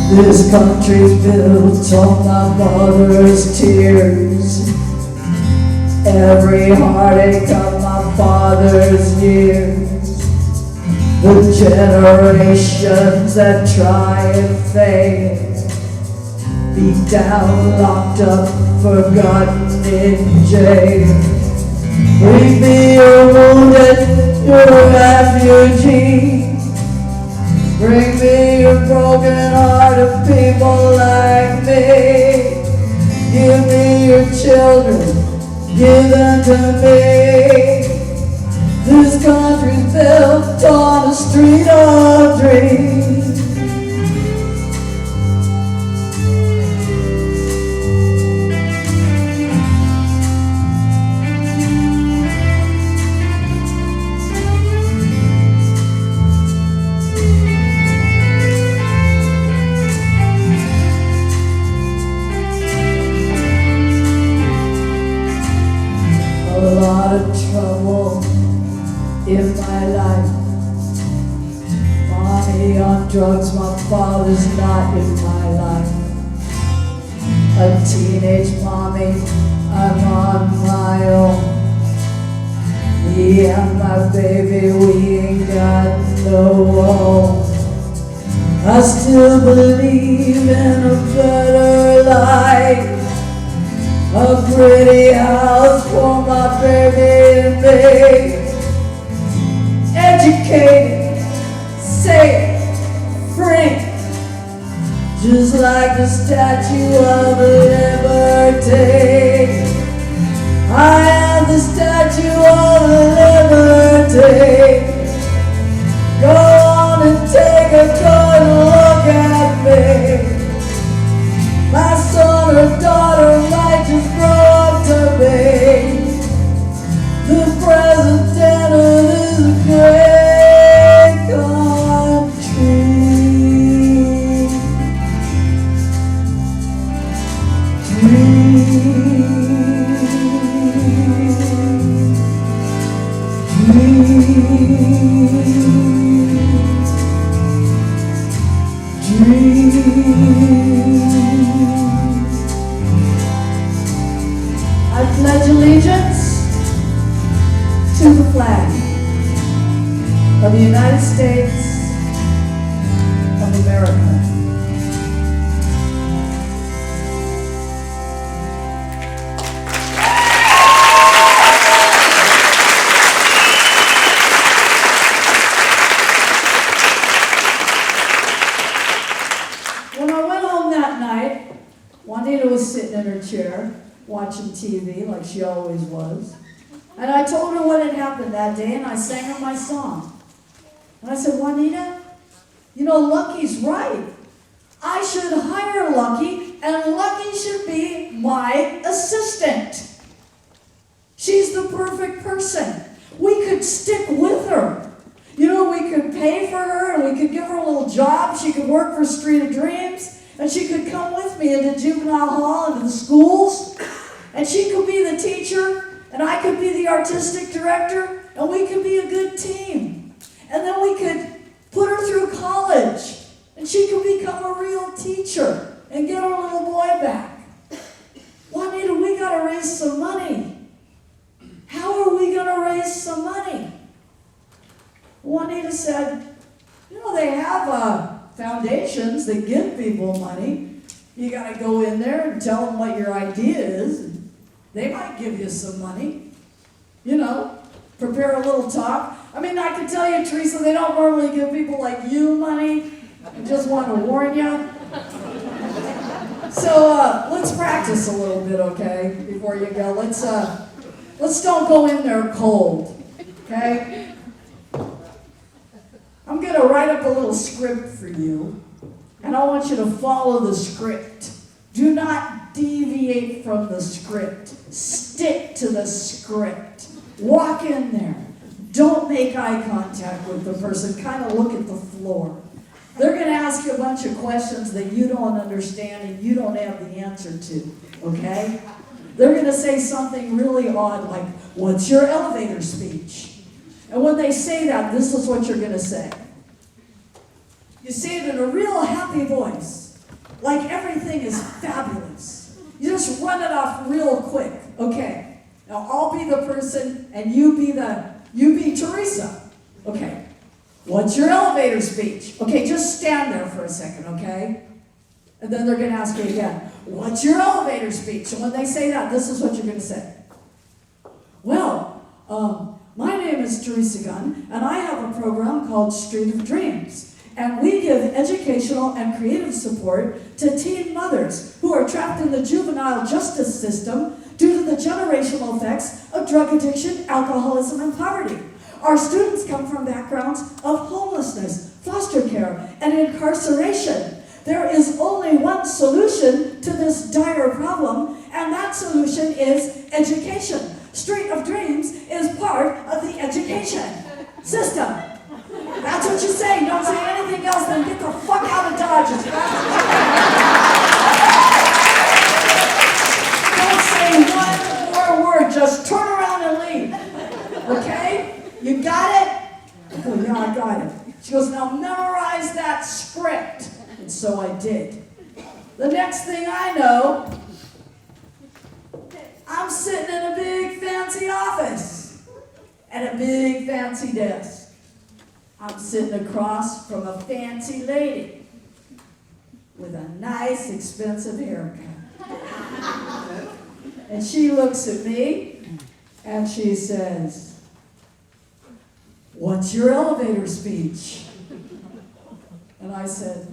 This country's built on my mother's tears, every heartache of my father's years, the generations that try and fail, beat down, locked up, forgotten in jail. Bring me your wounded, your refugee. Bring me your broken-hearted people like me. Give me your children, give them to me. This country's built on a street of dreams. A lot of trouble in my life. Mommy on drugs, my father's not in my life. A teenage mommy, I'm on my own. Me and my baby, we ain't got no home. I still believe in a better life, a pretty house for my baby and me. Educated, safe, free, just like the Statue of Liberty. I am the Statue of Liberty. Go on and take a good look at me. My son or daughter might just grow up to be the president of this great country. I pledge allegiance to the flag of the United States of America. When I went home that night, Juanita was sitting in her chair watching TV like she always was. And I told her what had happened that day, and I sang her my song. And I said, Juanita, you know, Lucky's right. I should hire Lucky, and Lucky should be my assistant. She's the perfect person. We could stick with her. You know, we could pay for her, and we could give her a little job. She could work for Street of Dreams, and she could come with me into juvenile hall, into the schools, and she could be the teacher, and I could be the artistic director, and we could be a good team. And then we could put her through college, and she could become a real teacher and get her little boy back. Juanita, we got to raise some money. How are we going to raise some money? Juanita said, you know, they have foundations that give people money. You got to go in there and tell them what your idea is. And they might give you some money. You know, prepare a little talk. I mean, I can tell you, Teresa, they don't normally give people like you money. I just want to warn you. So let's practice a little bit, okay, before you go. Let's don't go in there cold, okay? I'm going to write up a little script for you, and I want you to follow the script. Do not deviate from the script. Stick to the script. Walk in there. Don't make eye contact with the person. Kind of look at the floor. They're going to ask you a bunch of questions that you don't understand and you don't have the answer to, okay? They're going to say something really odd like, what's your elevator speech? And when they say that, this is what you're going to say. You say it in a real happy voice. like everything is fabulous. You just run it off real quick. Okay, now I'll be the person and you be Teresa. Okay, what's your elevator speech? Okay, just stand there for a second, okay? And then they're going to ask you again, what's your elevator speech? And when they say that, this is what you're going to say. Well, my name is Teresa Gunn, and I have a program called Street of Dreams. And we give educational and creative support to teen mothers who are trapped in the juvenile justice system due to the generational effects of drug addiction, alcoholism, and poverty. Our students come from backgrounds of homelessness, foster care, and incarceration. There is only one solution to this dire problem, and that solution is education. Street of Dreams is part of the education system. That's what you say. Don't say anything else, then get the fuck out of Dodge as fast as you can. Don't say one more word. Just turn around and leave. Okay? You got it? Oh, yeah, I got it. She goes, now memorize that script. And so I did. The next thing I know, I'm sitting in a big fancy office at a big fancy desk. I'm sitting across from a fancy lady with a nice expensive haircut. And she looks at me and she says, what's your elevator speech? And I said,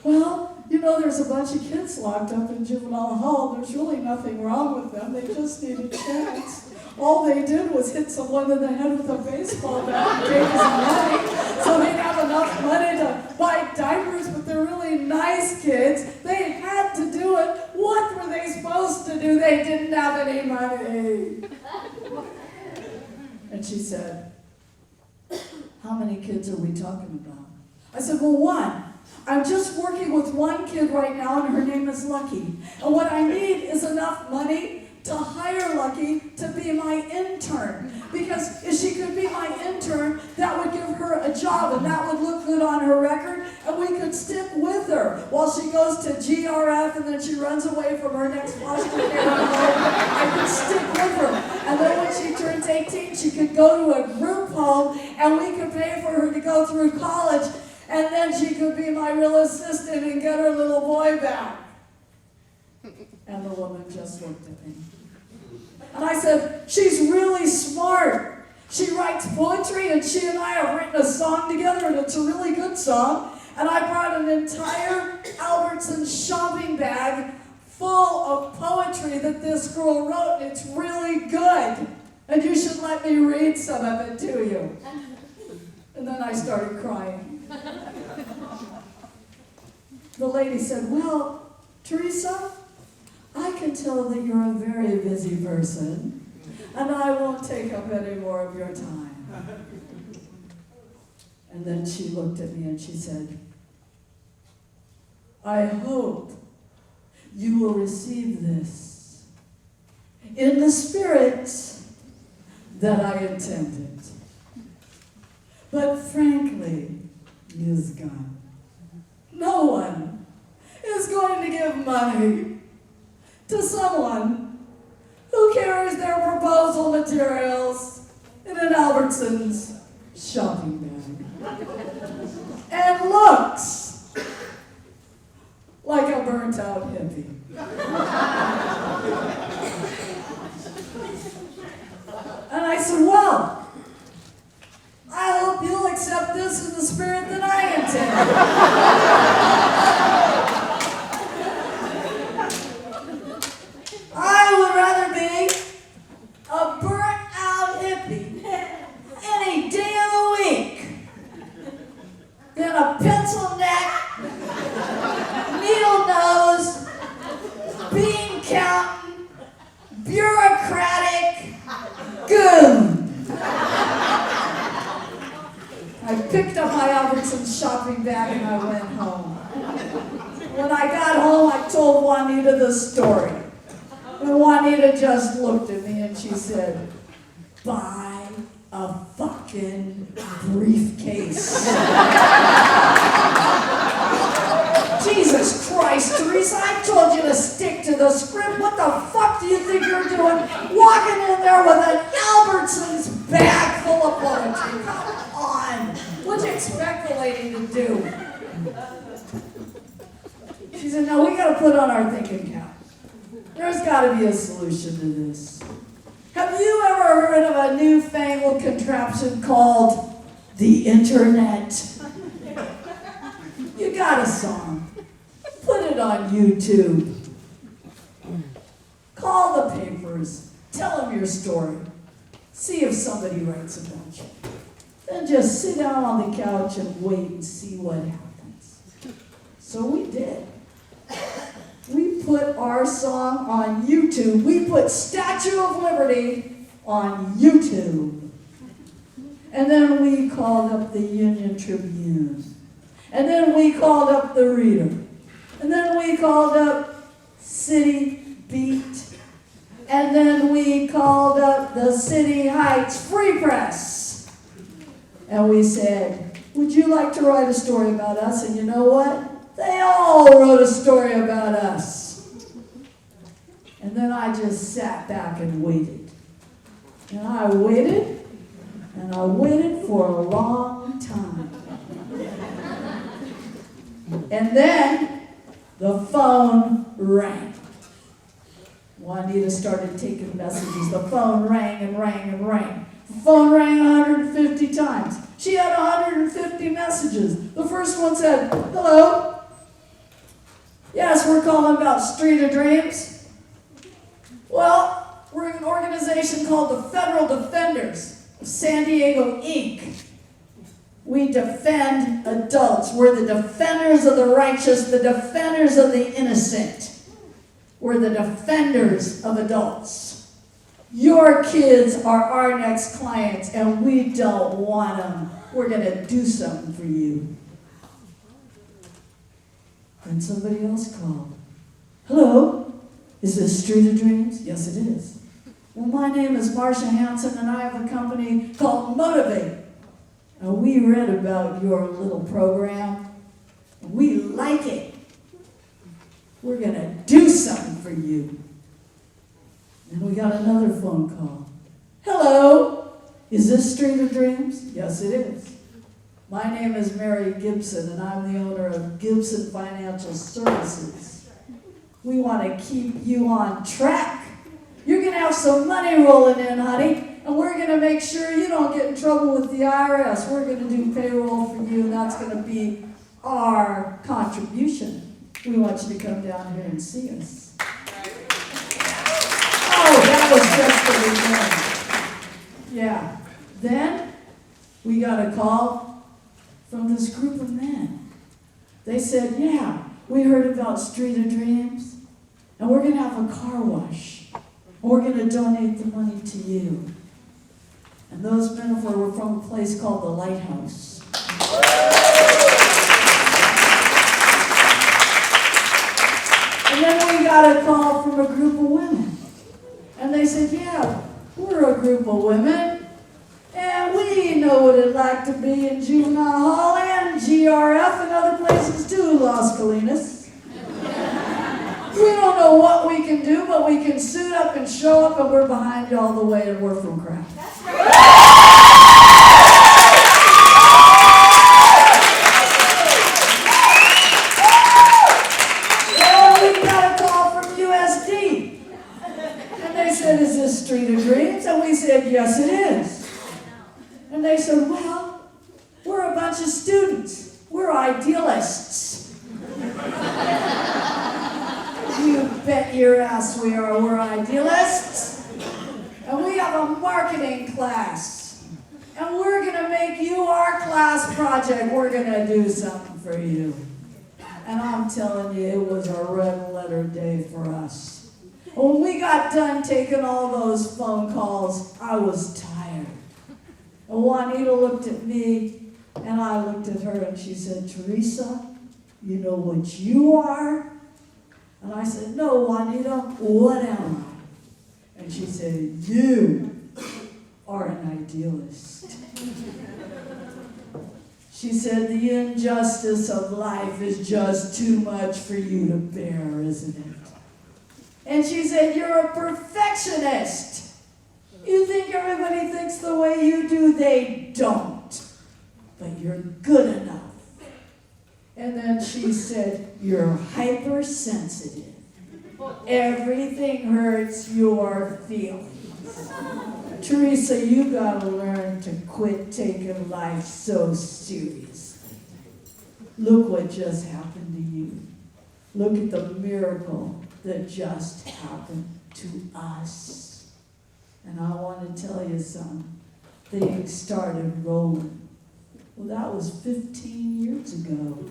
well, you know, there's a bunch of kids locked up in juvenile hall. There's really nothing wrong with them. They just need a chance. All they did was hit someone in the head with a baseball bat and gave us money so they'd have enough money to buy diapers, but they're really nice kids. They had to do it. What were they supposed to do? They didn't have any money. And she said, how many kids are we talking about? I said, well, one. I'm just working with one kid right now, and her name is Lucky. And what I need is enough money to hire Lucky to be my intern. Because if she could be my intern, that would give her a job, and that would look good on her record, and we could stick with her while she goes to GRF, and then she runs away from her next foster care home. I could stick with her. And then when she turns 18, she could go to a group home, and we could pay for her to go through college. And then she could be my real assistant and get her little boy back. And the woman just looked at me. And I said, she's really smart. She writes poetry, and she and I have written a song together, and it's a really good song. And I brought an entire Albertsons shopping bag full of poetry that this girl wrote, and it's really good. And you should let me read some of it to you. And then I started crying. The lady said, well, Teresa, I can tell that you're a very busy person, and I won't take up any more of your time. And then she looked at me and she said, I hope you will receive this in the spirit that I intended. But frankly, Ms. Gunn, no one is going to give money to someone who carries their proposal materials in an Albertsons shopping bag and looks like a burnt-out hippie. And I said, well, I hope you'll accept this in the spirit that I intend. I would rather be a burnt-out hippie any day of the week than a pencil neck, needle nose, bean counting, bureaucratic goon. I picked up my Albertsons shopping bag and I went home. When I got home, I told Juanita the story. And Juanita just looked at me and she said, buy a fucking briefcase. Jesus Jesus Christ, Teresa, I told you to stick to the script. What the fuck do you think you're doing? Walking in there with an Albertsons bag full of poetry. Come on. What do you expect the lady to do? She said, no, we got to put on our thinking cap. There's got to be a solution to this. Have you ever heard of a newfangled contraption called the internet? You got a song. Put it on YouTube. Call the papers. Tell them your story. See if somebody writes about you. Then just sit down on the couch and wait and see what happens. So we did. We put our song on YouTube. We put Statue of Liberty on YouTube. And then we called up the Union Tribune. And then we called up the Reader. And then we called up City Beat. And then we called up the City Heights Free Press. And we said, would you like to write a story about us? And you know what? They all wrote a story about us. And then I just sat back and waited. And I waited, and I waited for a long time. And then the phone rang. Juanita started taking messages. The phone rang and rang and rang. The phone rang 150 times. She had 150 messages. The first one said, hello. Yes, we're calling about Street of Dreams. Well, we're an organization called the Federal Defenders of San Diego, Inc. We defend adults. We're the defenders of the righteous, the defenders of the innocent. We're the defenders of adults. Your kids are our next clients, and we don't want them. We're going to do something for you. Then somebody else called. Hello, is this Street of Dreams? Yes, it is. Well, my name is Marcia Hansen, and I have a company called Motivate. And we read about your little program. We like it. We're going to do something for you. And we got another phone call. Hello, is this Street of Dreams? Yes, it is. My name is Mary Gibson, and I'm the owner of Gibson Financial Services. We want to keep you on track. You're going to have some money rolling in, honey, and we're going to make sure you don't get in trouble with the IRS. We're going to do payroll for you, and that's going to be our contribution. We want you to come down here and see us. Oh, that was just the beginning. Yeah. Then we got a call from this group of men. They said, yeah, we heard about Street of Dreams, and we're going to have a car wash. And we're going to donate the money to you. And those men were from a place called the Lighthouse. And then we got a call from a group of women. And they said, yeah, we're a group of women. And we know what it'd like to be in juvenile hall and GRF and other places too, Las Colinas. We don't know what we can do, but we can suit up and show up, and we're behind you all the way, and we're from crap. That's right. And we got a call from USD. And they said, is this Street of Dreams? And we said, yes, it is. And they said, well, we're a bunch of students. We're idealists. You bet your ass we are. We're idealists. And we have a marketing class. And we're going to make you our class project. We're going to do something for you. And I'm telling you, it was a red letter day for us. When we got done taking all those phone calls, I was tired. And Juanita looked at me, and I looked at her, and she said, Teresa, you know what you are? And I said, no, Juanita, what am I? And she said, you are an idealist. She said, the injustice of life is just too much for you to bear, isn't it? And she said, you're a perfectionist. You think everybody thinks the way you do, they don't. But you're good enough. And then she said, you're hypersensitive. Everything hurts your feelings. Teresa, you gotta learn to quit taking life so seriously. Look what just happened to you. Look at the miracle that just happened to us. And I want to tell you something. Things started rolling. Well, that was 15 years ago.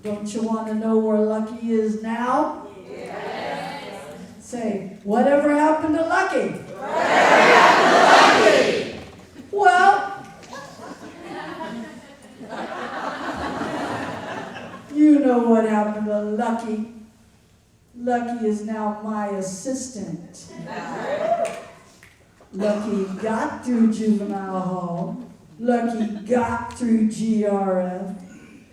Don't you want to know where Lucky is now? Yes. Say, whatever happened to Lucky? Whatever happened to Lucky? Well, you know what happened to Lucky. Lucky is now my assistant. Lucky got through juvenile hall. Lucky got through GRF.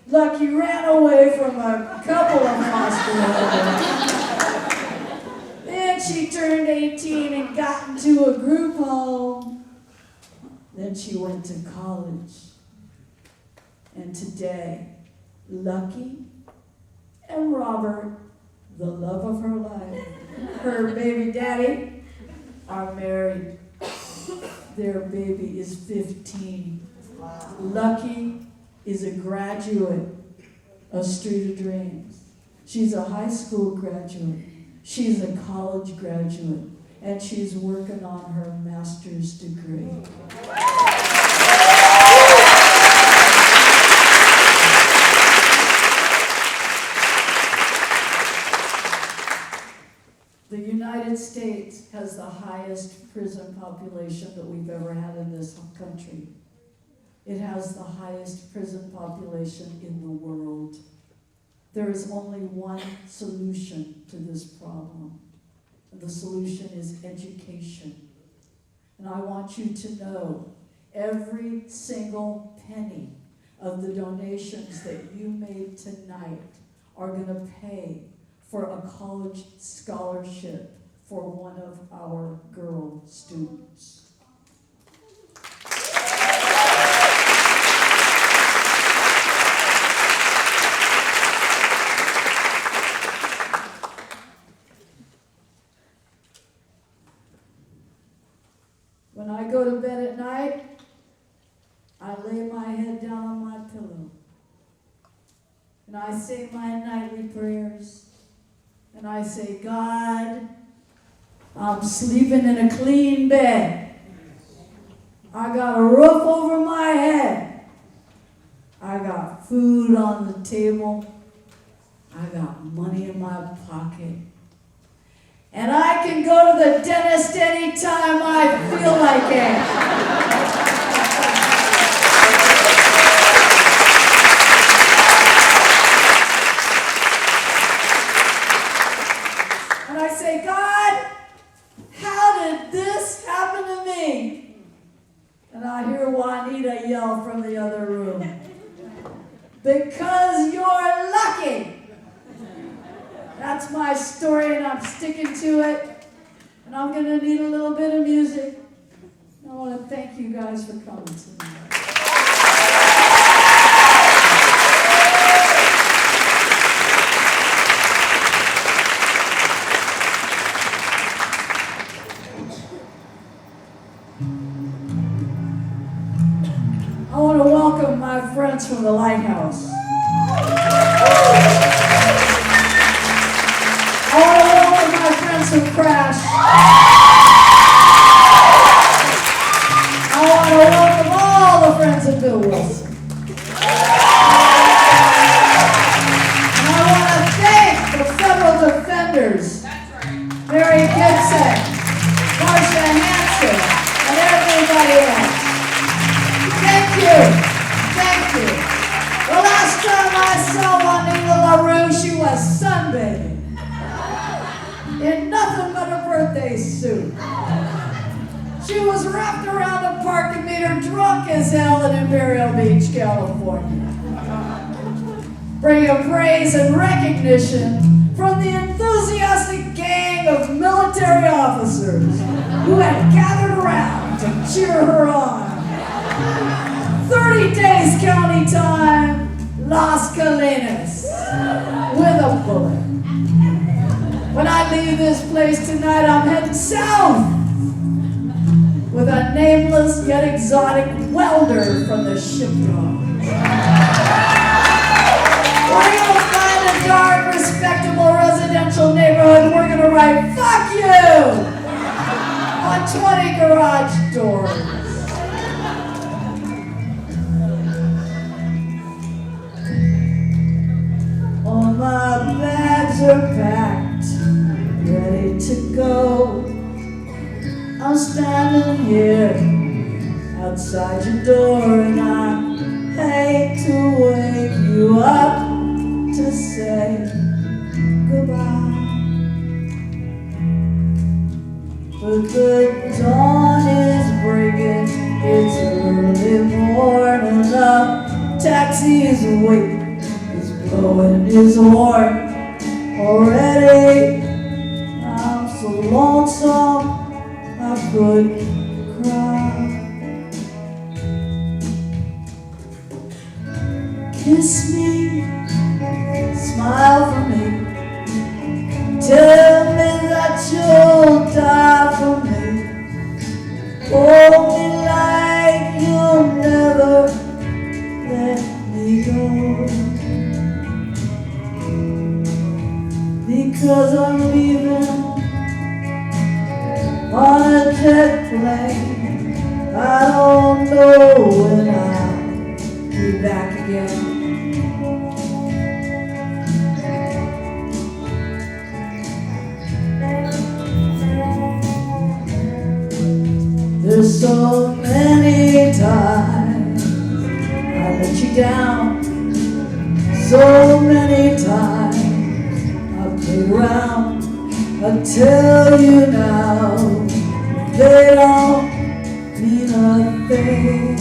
Lucky ran away from a couple of foster homes. Then she turned 18 and got into a group home. Then she went to college. And today, Lucky and Robert, the love of her life, her baby daddy, are married. Their baby is 15. Lucky is a graduate of Street of Dreams. She's a high school graduate. She's a college graduate. And she's working on her master's degree. The United States has the highest prison population that we've ever had in this country. It has the highest prison population in the world. There is only one solution to this problem, and the solution is education. And I want you to know every single penny of the donations that you made tonight are going to pay for a college scholarship for one of our girl students. When I go to bed at night, I lay my head down on my pillow and I say my nightly prayers. And I say, God, I'm sleeping in a clean bed. I got a roof over my head. I got food on the table. I got money in my pocket. And I can go to the dentist anytime I feel like it. Juanita yell from the other room. Because you're lucky. That's my story and I'm sticking to it. And I'm going to need a little bit of music. I want to thank you guys for coming tonight. I want to welcome my friends from the Lighthouse. I want to welcome my friends from Crash. I want to welcome all the friends of Bill Wilson. And I want to thank the federal defenders, Mary Gibson, Marcia Hanson, and everybody else. Thank you. Thank you. The last time I saw Juanita LaRue, she was sunbathing in nothing but a birthday suit. She was wrapped around a parking meter, drunk as hell in Imperial Beach, California. Bringing praise and recognition from the enthusiastic gang of military officers who had gathered around to cheer her on. 30 days county time, Las Colinas, with a bullet. When I leave this place tonight, I'm heading south with a nameless yet exotic welder from the shipyard. We're gonna find a dark, respectable residential neighborhood. We're gonna write "fuck you" on 20 garage doors. All my bags are packed, ready to go. I'm standing here outside your door, and I hate to wake you up to say goodbye. But the dawn is breaking, it's early morning, the taxi is waiting, he's blowing his horn already. I'm so lonesome I could cry. Kiss me, smile for me, tell me that you'll die for me. Hold me like you'll never let me go. Because I'm leaving on a jet plane, I don't know when I'll be back again. There's so many times I let you down, so many times I've played around. I tell you now, they don't mean a thing.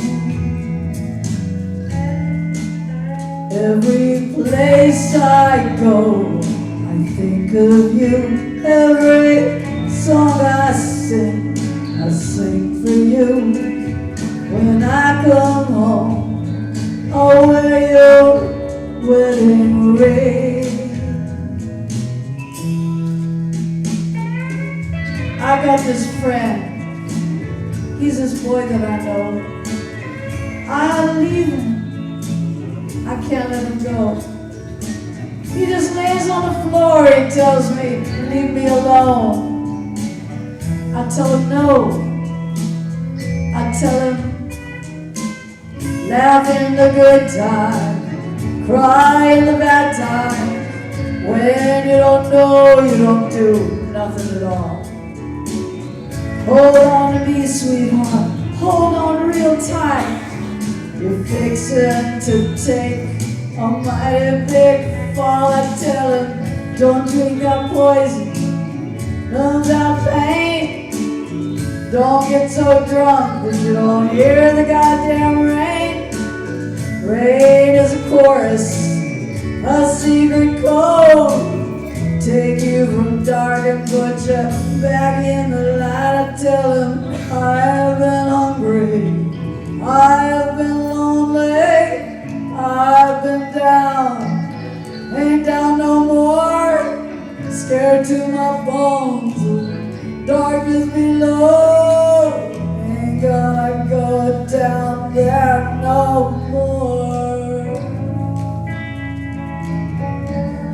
Every place I go, I think of you. Every song I sing for you. When I come home, I'll wear your wedding ring. I got this friend, he's this boy that I know. I'll leave him, I can't let him go. He just lays on the floor, he tells me, leave me alone. I tell him no. I tell him, laugh in the good time, cry in the bad time. When you don't know, you don't do nothing at all. Hold on to me, sweetheart, hold on real tight. You're fixing to take a mighty big fall. I tell him, don't drink that poison, numbs out pain. Don't get so drunk that you don't hear the goddamn rain. Rain is a chorus, a secret code. Take you from dark and put you back in the light. I tell him I have been hungry, I have been lonely, I've been down, ain't down no more. Scared to my bones, darkness below, ain't gonna go down there no more.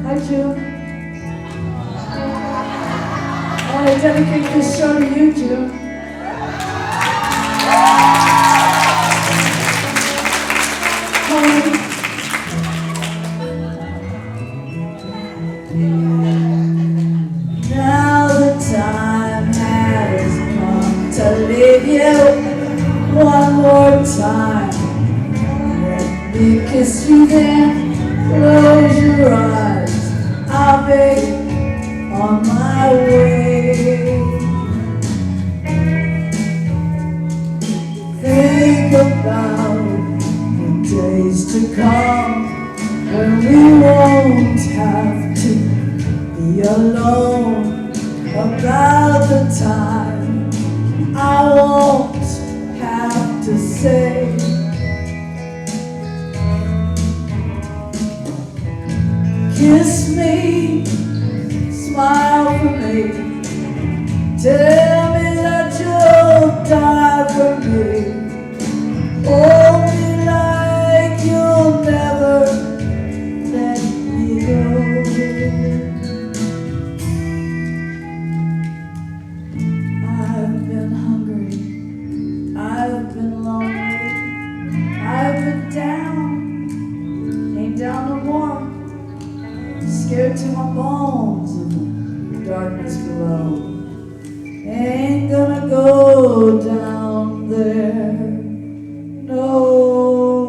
Hi, June. I dedicate this show to you, June. Now the time has come to leave you one more time. Let me kiss you then, close your eyes, I'll be on my way. alone about the time I won't have to say. Kiss me, smile for me, tell me that you'll die for me. Hold me like you'll never let me go. I've been hungry, I've been lonely, I've been down, ain't down no more. Scared to my bones in the darkness below. Ain't gonna go down there, no.